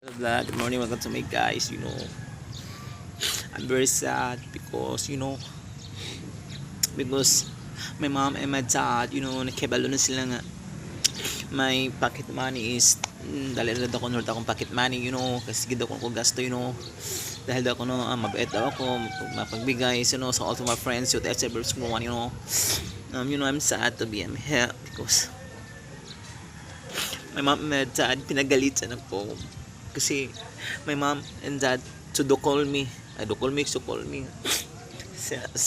Vlog. Good morning, welcome to my guys. I'm very sad because my mom and my dad, nakibalo na sila nga. My pocket money is dali na daw ko nurta akong pocket money, kasi gid ako gasto, dahil daw ako mabait daw ako mapagbigay, sa all to my friends, that's ever small one, I'm sad to be here because my mom and my dad pinagalitan ako kasi my mom and dad do call me.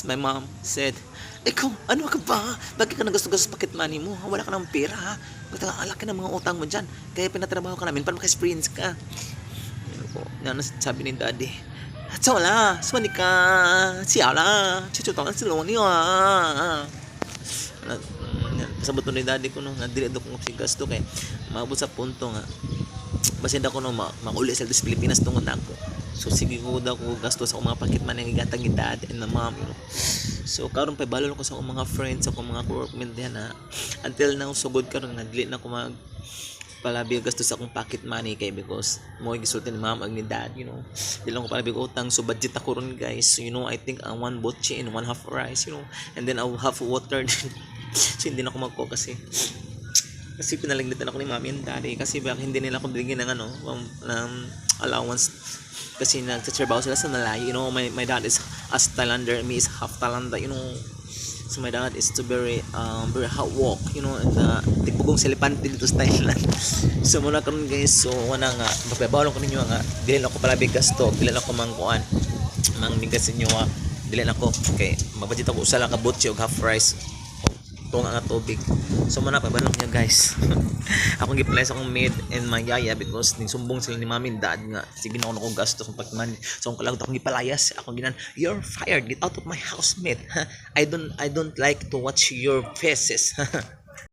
My mom said, ikaw, ano ka ba? Bakit ka nagasto-gasto pocket money mo? Wala ka ng pera, ha? Alak ka ng mga utang mo dyan. Kaya pinatrabaho ka namin para maka-experience ka. Sabi ni daddy, at wala, sumani ka, siya la, chuchutangan sila niyo, ha? Pasabot ni daddy ko nga dili do ko gasto kay maabot sa punto nga basin ako mauli sa Pilipinas tungod nako. So sige ko daw ko gasto sa akong mga pocket money nga igatang ni dad and the mom, So karon pa balon ko sa akong mga friends, sa akong mga workmates diyan na until now sugod karon nga dili na ko mag palabi gasto sa akong pocket money kay because mo gisulti ni mom ag ni dad, Di lang ko palabi utang, so budget ako ron guys. So, I think one botche and one half rice, and then a half water. So hindi na ako magko kasi pinalagnitan ako ni mami and daddy kasi bakit hindi nila ako bigyan ng allowance kasi nagtatrabaho sila sa Malay. My dad is as Thailander, me is half Thailanda, so my dad is to very hard work, and tigbugong silipante dito sa Thailand. So muna karon guys, so wala nga magbabalon ko ninyo nga dili na ako pala big gasto, dili na ako mangkuan mangbigas inyo dili na ako okay mabudget ako usa lang ka botche og half rice tunga nga tubig. So muna pa balong niya guys. Akong gi-place akong maid and my yaya because ning sumbong sila ni mami and dad nga sige na ako gasto sa pagman. So ang kalagot akong gipalayas, akong ginan, you're fired, get out of my house mate. I don't like to watch your faces.